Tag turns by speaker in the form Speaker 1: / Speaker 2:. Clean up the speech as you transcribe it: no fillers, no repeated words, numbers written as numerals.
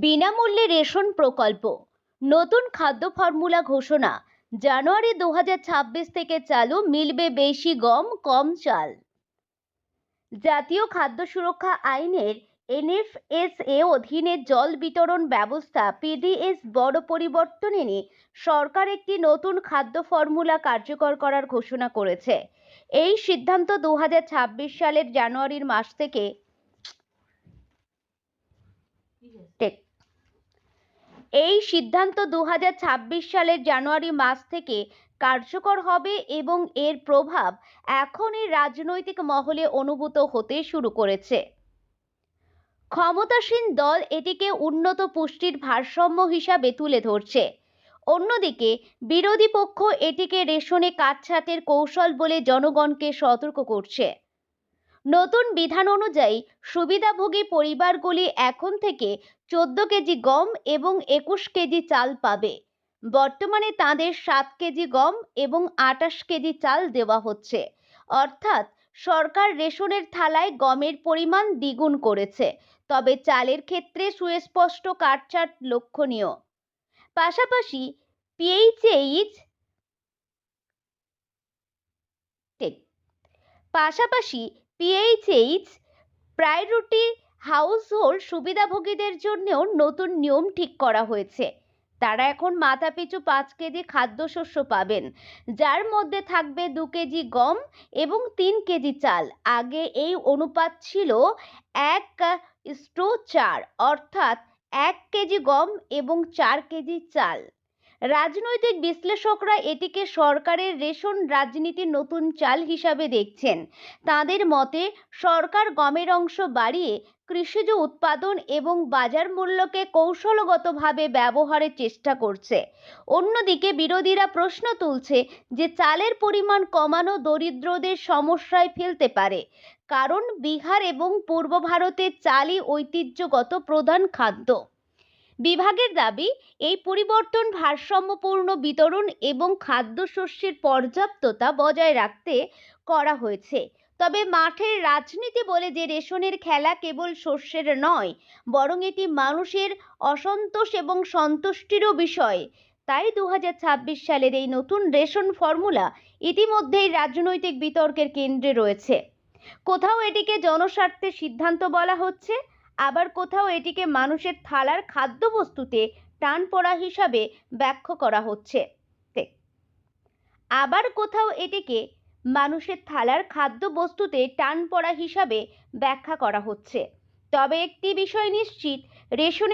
Speaker 1: বিনামূল্যে রেশন প্রকল্প, নতুন খাদ্য ফর্মুলা ঘোষণা। জানুয়ারি 2026 থেকে চালু, মিলবে বেশি গম কম চাল। জাতীয় খাদ্য সুরক্ষা আইনের এনএফএসএ অধীনে জল বিতরণ ব্যবস্থা পিডিএস বড় পরিবর্তন এনে সরকার একটি নতুন খাদ্য ফর্মুলা কার্যকর করার ঘোষণা করেছে। এই সিদ্ধান্ত 2026 সালের জানুয়ারির মাস থেকে সালের জানুয়ারি মাস থেকে কার্যকর হবে এবং এর প্রভাব এখনই রাজনৈতিক মহলে অনুভূত হতে শুরু করেছে। ক্ষমতাসীন দল এটিকে উন্নত পুষ্টির ভারসাম্য হিসাবে তুলে ধরছে, অন্যদিকে বিরোধী পক্ষ এটিকে রেশনে কাটছাঁটের কৌশল বলে জনগণকে সতর্ক করছে। নতুন বিধান অনুযায়ী সুবিধাভোগী পরিবারগুলি এখন থেকে 14 কেজি গম এবং 21 কেজি চাল পাবে। বর্তমানে তাদের 7 কেজি গম এবং 28 কেজি চাল দেওয়া হচ্ছে, অর্থাৎ সরকার রেশনের থালায় গমের পরিমাণ দ্বিগুণ করেছে। তবে চালের ক্ষেত্রে সুস্পষ্ট কাটছাঁট লক্ষণীয়। পাশাপাশি পিএইচএইচ প্রায়োরিটি হাউসহোল্ড সুবিধাভোগীদের জন্যও নতুন নিয়ম ঠিক করা হয়েছে। তারা এখন মাথাপিছু 5 কেজি খাদ্যশস্য পাবেন, যার মধ্যে থাকবে 2 কেজি গম এবং 3 কেজি চাল। আগে এই অনুপাত ছিল 1:4, অর্থাৎ 1 কেজি গম এবং 4 কেজি চাল। রাজনৈতিক বিশ্লেষকরা এটিকে সরকারের রেশন রাজনীতির নতুন চাল হিসাবে দেখছেন। তাদের মতে সরকার গমের অংশ বাড়িয়ে কৃষিজ উৎপাদন এবং বাজার মূল্যকে কৌশলগতভাবে ব্যবহারের চেষ্টা করছে। অন্যদিকে বিরোধীরা প্রশ্ন তুলছে যে চালের পরিমাণ কমানো দরিদ্রদের সমস্যায় ফেলতে পারে, কারণ বিহার এবং পূর্ব ভারতের চালই ঐতিহ্যগত প্রধান খাদ্য। বিভাগের দাবি, এই পরিবর্তন ভারসাম্যপূর্ণ বিতরণ এবং খাদ্যশস্যের পর্যাপ্ততা বজায় রাখতে করা হয়েছে। তবে মাঠের রাজনীতি বলে যে রেশনের খেলা কেবল শস্যের নয়, বরং এটি মানুষের অসন্তোষ এবং সন্তুষ্টিরও বিষয়। তাই 2026 সালের এই নতুন রেশন ফর্মুলা ইতিমধ্যেই রাজনৈতিক বিতর্কের কেন্দ্রে রয়েছে। কোথাও এটিকে জনস্বার্থের সিদ্ধান্ত বলা হচ্ছে, আবার কোথাও এটিকে মানুষের থালার খাদ্যবস্তুতে টান পড়া হিসাবে ব্যাখ্যা করা হচ্ছে। তবে একটি বিষয় নিশ্চিত, রেশনে